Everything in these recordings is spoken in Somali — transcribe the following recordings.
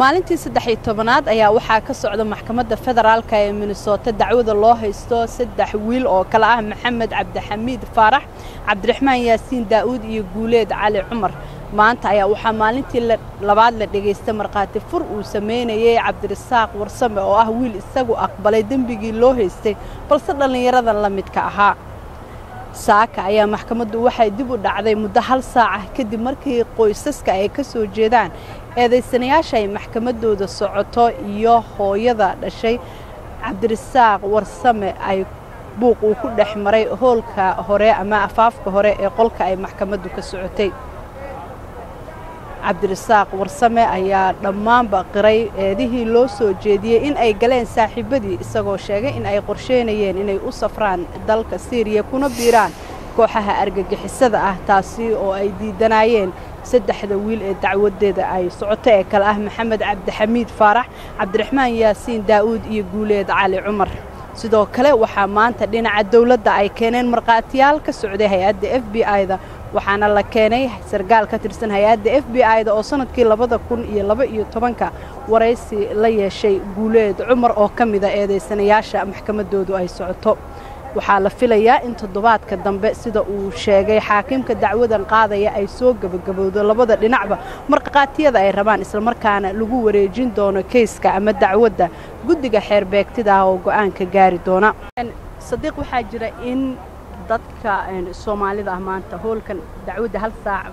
maalintii 13aad ayaa waxaa ka socda maxkamadda federaalka ee Minnesota dacwada loo haysto 3 wiil oo kala ah Maxamed Cabdixamiid Faarax, Cabdiraxmaan Yaasiin Daawud iyo Guuleed Cali Cumar. maanta ayaa waxaa maalintii labaad la dhageystay marqaati fur uu sameeyay Cabdirasaaq Warsame oo ah wiil isagu aqbalay dambigii loo haystay balse dhalinyarada la midka ahaa. saaka ayaa maxkamaddu waxay dib u dhacday muddo 1 saac kadib markii qoysaska ay ka soo jeedaan eedeysanayaasha ay maxkamaddooda socoto iyo hooyada dhashay Cabdirasaaq Warsame ay buuq uu ku dhex maray hoolka hore ama afaafka hore ee qolka ay maxkamaddu ka socotay. Cabdirasaaq Warsame ayaa dhammaan baqiray eedihii loo soo jeediyay in ay galeen saaxiibadii isagoo sheegay in ay qorsheynayeen inay u safraan dalka Syria kuna biiraan kooxaha argagixisada ah taasi oo ay diidanayeen 3 wiil ee dacwadeeda ay socoto ee kala ah Maxamed Cabdixamiid Faarax, Cabdiraxmaan Yaasiin Daawud iyo Guuleed Cali Cumar. sidoo kale waxaa maanta dhinaca dawladda ay keeneen marqaatiyaal ka socday hay'adda FBI-da waxaana la keenay sargaal ka tirsan hay'adda FBI-da oo sanadkii 2012 waraysi la yeeshay Guuleed Cumar oo kamid ah eedeysanayaasha maxkamaddoodu ay socoto. waxaa la filayaa in toddobaadka dambe sida uu sheegay xaakimka dacwadan qaadaya ay soo gabagabowdo labada dhinacba marqaatiyada ay rabaan isla markaana lagu wareejin doono keyska ama dacwadda guddiga xeer beegtida oo go'aan ka gaari doona. Sadiq waxaa jira in dadka Soomaalida ah maanta hoolkan dacwadda 1 saac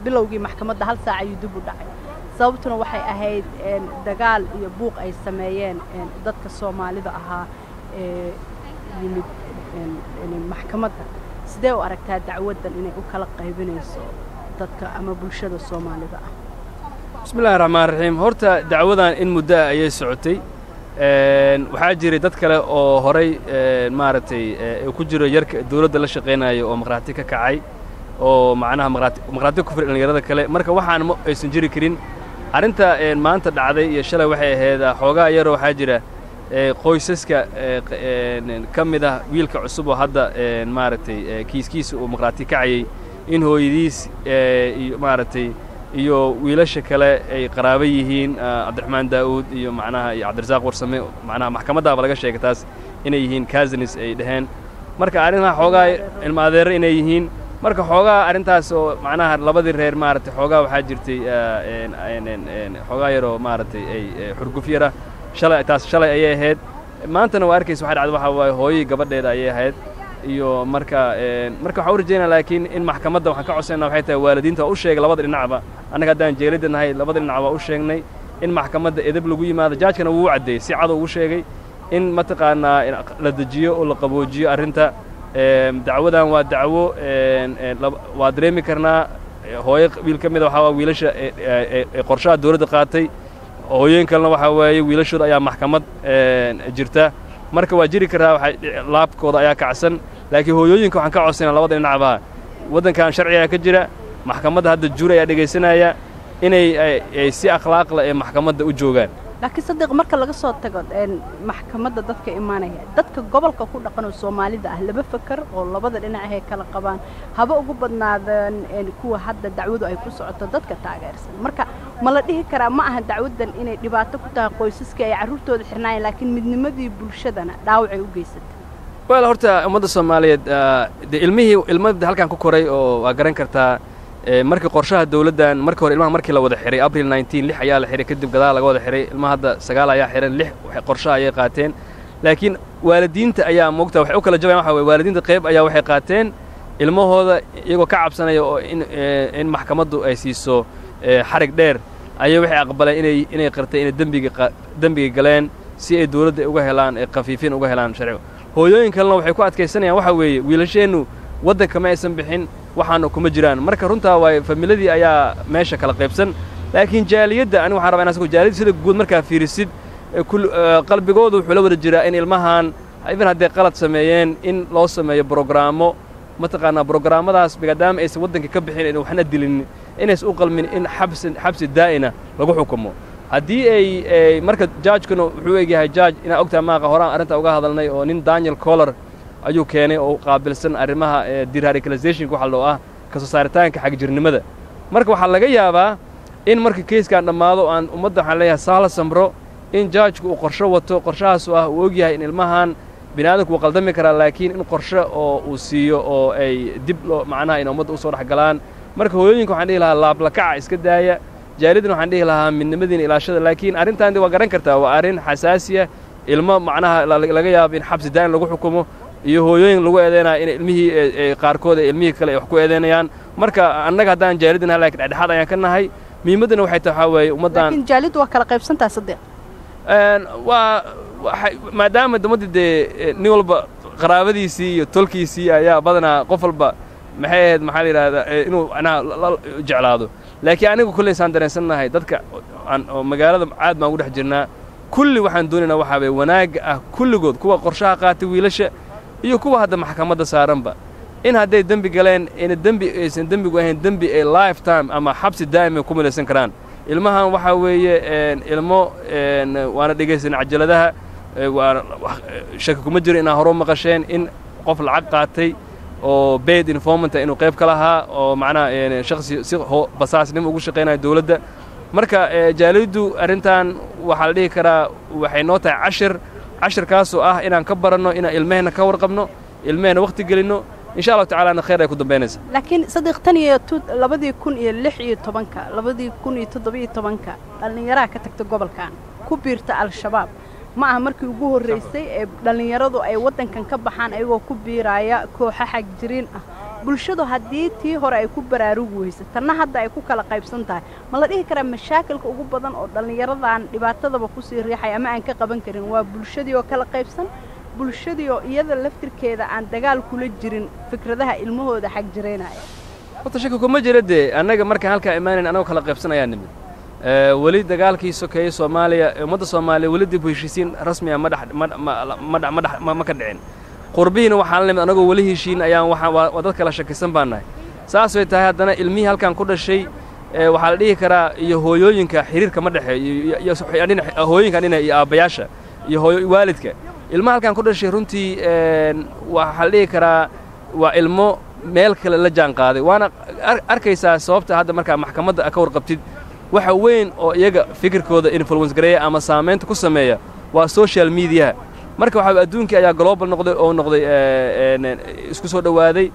bilowgii maxkamadda 1 saac ayuu dib u dhacay. sababtuna waxay ahayd dagaal iyo buuq ay sameeyeen dadka Soomaalida ahaa yimid maxkamadda. sidee u aragtaa dacwadan inay u kala qaybinayso dadka ama bulshada Soomaalida ah? bismillaahir rahmaanir rahiim. horta dacwadan in muddo ayay socotay waxaa jiray dad kale oo horay maaragtay ku jiro yarka dawladda la shaqeynayo oo marqaati ka kacay oo macnaha marqaati ku filan dhalinyarada kale marka waxaan ma aysan jiri karin arinta maanta dhacday iyo shalay waxay ahayd xoogaa yar waxaa jira qoysaska kamid ah wiilka cusub oo hadda maaragtay kiiskiisa uu marqaati kacayay in hooyadiis iyo maaragtay iyo wiilasha kale ay qaraabo yihiin Cabdiraxmaan Daawud iyo macnaha Cabdirasaaq Warsame macnaha maxkamadda laga sheegay taas inay yihiin cousins ay dhaheen marka arrinta xoogaa ilma adeer inay yihiin marka xoogaa arrintaas oo macnaha labadii reer maaragtay xoogaa waxaa jirtay xoogaa yar oo maaragtay ay xurguf yara shalay ayay ahayd maantana waa arkaysa waxa dhacday waxa waaye hooyay gabadheeda ayay ahayd iyo marka waxa u rajeynaa laakiin in maxkamadda waxaan ka codsanaa waxay tahay waalidiinta u sheegay labada dhinacba annaga haddaan jeelida nahay labada dhinacba u sheegnay in maxkamadda edeb lagu yimaado jaajkana wuu cadeeyay si cad uu sheegay in mataqaanaa la dejiyo oo la qaboojiyo arrinta dacwadan waa dacwo waa dareemi karnaa hooyo wiil ka mid ah waxa wiilasha qorshaha dawladda qaatay hooyeen kalena waxa waaye wiilashooda ayaa maxkamad jirta marka waa jiri karaa waxa laabkooda ayaa kacsan laakiin hooyooyinka waxaan ka codsanaa labada dhinacba wadankan sharciga ka jira maxkamadda hadda juur ayaa dhageysanaya inay si akhlaaq leh maxkamadda u joogaan. laakiin Sadiq marka laga soo tago maxkamadda dadka imaanaya dadka gobolka ku dhaqan oo Soomaalida ah laba fakar oo labada dhinac ay kala qabaan haba ugu badnaadaan kuwa hadda dacwadu ay ku socoto dadka taageersan marka ma la dhihi karaa ma aha dacwadan inay dhibaato ku tahay qoysaska ay carruurtooda xirnaayeen laakiin midnimadii bulshadana dhaawac ay u geysatay. wala horta ummadda Soomaaliyeed ilmada halkan ku koray oo waa garan kartaa markii qorshaha dawladdan markii hore ilmaha markii la wada xiray April 19 6 ayaa la xiray kadib gadaal laga wada xiray ilmaha hadda 9 ayaa xiran 6 waxay qorshaha ayay qaateen laakiin waalidiinta ayaa moogta waxay u kala jawaabeen waxa way waalidiinta qayb ayaa waxay qaateen ilmahooda iyagoo ka cabsanaya oo in maxkamaddu ay siiso xarig dheer ayay waxay aqbaleen inay qirtay in dambiga galeen si ay dawladda uga helaan qafiifin uga helaan sharci hooyooyin kalena waxay ku adkaysanayaan waxa weeye wiilasheenu waddanka ma aysan bixin waxaana kuma jiraan marka runtaa waa familiyadii ayaa meesha kala qaybsan laakiin jaaliyadda anigu waxaan rabaa inaan soo jaaliyadda sida guud markaa fiirisid qalbigoodu wuxuu la wada jiraa in ilmahan even hadday qalad sameeyeen in loo sameeyo brograamo mataqaanaa brograamadaas maadaama aysan waddanka ka bixin in waxna dilin inaysan u qalmin in xabsi daa'ina lagu xukumo haddii ay marka judge-kuna wuxuu eegyahay judge inaa ogtaa maaqa horaan arrinta uga hadalnay oo nin Daniel Collar ayuu keenay oo qaabilsan arrimaha deradicalization waxa loo ah ka soo saaritaanka xag jirnimada marka waxa laga yaabaa in marka keyskan dhammaado aan ummadda waxaan leeyahay saala samro in jaajku uu qorsho wato qorshahaas oo ah uu ogyahay in ilmahan bini'aadamku wuu qaldami karaa laakiin in qorshe oo uu siiyo oo ay dib loo macnaha in ummadda u soo dhex galaan marka hooyooyinka waxaan dhihi lahaa laablakaca iska daaya jaalidina waxaan dhihi lahaa midnimadiina ilaashada laakiin arrintan waa garan kartaa waa arrin xasaasiya ilmo macnaha laga yaabo in xabsi daa'in lagu xukumo iyo hooyooyin lagu eedeynaya in ilmihii qaarkood ee ilmihii kale ay wax ku eedeynayaan marka annaga haddaan jaalidina laakiin dhexdhexaad ayaan ka nahay muhiimaddana waxay tahay waxaa weeye ummaddan laakiin jaaliddu waa kala qaybsantahay saddex waa maadaama ummadda dee nin walba qaraabadiisii iyo tolkiisii ayaa badanaa qof walba maxay ahayd maxaa la yidhahdaa inuu macnaha jeclaado laakiin anigu kulley saan dareensannahay dadka oo magaalada caad baan ugu dhex jirnaa kulli waxaan doonaynaa waxaa weeye wanaagga ah kulligood kuwa qorshaha qaatay wiilasha iyo kuwa hadda maxkamadda saaranba in hadday dembi galeen aysan dembigu ahayn dembi ee lifetime ama xabsi daa'im ay ku milaysan karaan ilmahan waxaa weeye ilmo waana dhegaysan cajaladaha waana shaki kuma jiro inaa hore u maqasheen in qof lacag qaatay oo paid informant inuu qayb ka lahaa oo macnaha shakhsi si basaasnimo ugu shaqaynayo dawladda marka jaaliddu arrintan waxaa la dhihi karaa waxay noo tahay cashirkaasoo ah inaan ka baranno inaan ilmaheenna ka warqabno ilmaheenna wakhti gelinno إن شاء الله تعالى خير يكون دمبينيس لكن صديق تاني لبدي يكون يلح يتبنك لبدي يكون يتضبي يتبنك اللي يراك تكتب قبل كان كبيرت على الشباب معه مركي وجوه الرئيسي اللي يرادوا أي وطن كان كبحان أيوة كبيرايا كوحة حق جرين bulshadu haddii tii hore ay ku baraarugu weyso tanna hadda ay ku kala qaybsan tahay ma la dhihi karaa mashaakilka ugu badan oo dhalinyaradan dhibaatadaba ku sii riixay ama aan ka qaban karin waa bulshadii oo kala qaybsan bulshadii oo iyada laftirkeeda aan dagaal kula jirin fikradaha ilmahooda xaq jireynaya horta shaki kuma jira dee annaga markaan halkaa imaanan anagoo kala qaybsanayaan nimid weli dagaalkii sokeeyey Soomaaliya ummadda Soomaaliya weli dib u heshiisiin rasmi ah ma ka dhicin qurbiina waxaan leeyahay anagoo wali heshiin ayaan waxa dad kala shakisan baanahay saas way tahay haddana ilmihii halkan ku dhashay waxa la dhihi karaa iyo hooyooyinka xiriirka ma dhaxeeyo iyo hooyinka iyo aabayaasha iyo waalidka ilmaha halkan ku dhashay runtii waxa la dhihi karaa waa ilmo meel kale la jaan qaaday waana arkaysaa sababta hadda markaa maxkamadda ka warqabtid waxa weyn oo iyaga fikirkooda influence gareeya ama saameynta ku sameeya waa social media marka waxa adduunka ayaa global noqday oo noqday isku soo dhawaaday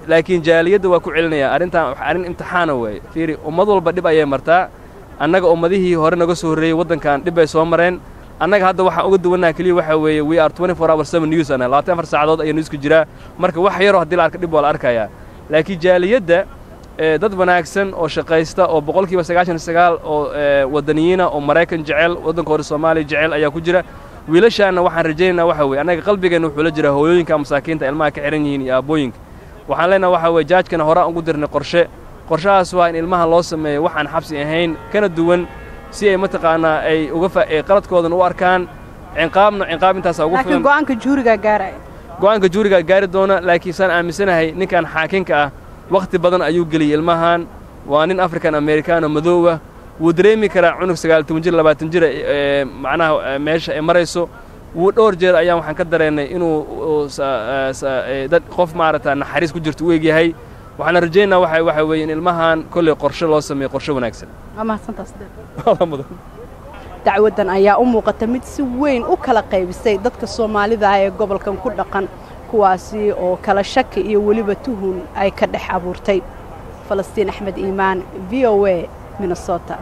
laakiin jaaliyadda waa ku celinaya arrin imtixaan weey fiiri ummad walba dib ayay martaa annaga ummadihii hore naga soo horeeyay wadankan dib ay soo mareen annaga hadda waxa uga duwanaa kaliya waxa weeye we are 24/7 news ana 24 saacadood ayaa news ku jira marka wax yar oo hadii la arko dib waa la arkayaa laakiin jaaliyadda dad wanaagsan oo shaqaysta oo 99% oo wadaniyiina oo Mareykan jecel wadankooda Soomaaliya jecel ayaa ku jira wiilashaana waxaan rajaynaynaa waxa weeye annaga qalbigeena wuxuu la jiraa hooyooyinka masaakiinta ilmaha ka xiran yihiin iyo aabooyinka waxaan leenahay waxa weeye jaajkana hore ugu dirnay qorshahaas waa in ilmaha loo sameeyo waxaan xabsi ahayn kana duwan si ay mataqaanaa ay uga qaladkoodan u arkaan ciqaab intaas ugu filan laakiin go'aanka juuriga gaari doona laakiin saan aaminsanahay ninkan xaakinka ah waqti badan ayuu geliyay ilmahan waa nin African American madow ah wuu dareemi karaa cunug 19 jir 20 jir macnaha meesha ay marayso wuu dhowr jeer ayaan waxaan ka dareennay inuu dad qof maarata naxariis ku jirto u eegyahay waxaan rajaynaa waxa weeye in ilmahan kulli qorshe loo sameeyo qorshe wanaagsan ama dacwadan ayaa u muuqata mid si weyn u kala qaybisay dadka Soomaalida ee gobolkan ku dhaqan kuwaasi oo kala shaki iyo waliba tuhun ay ka dhex abuurtay Falastiin Axmed Iimaan VOA Minnesota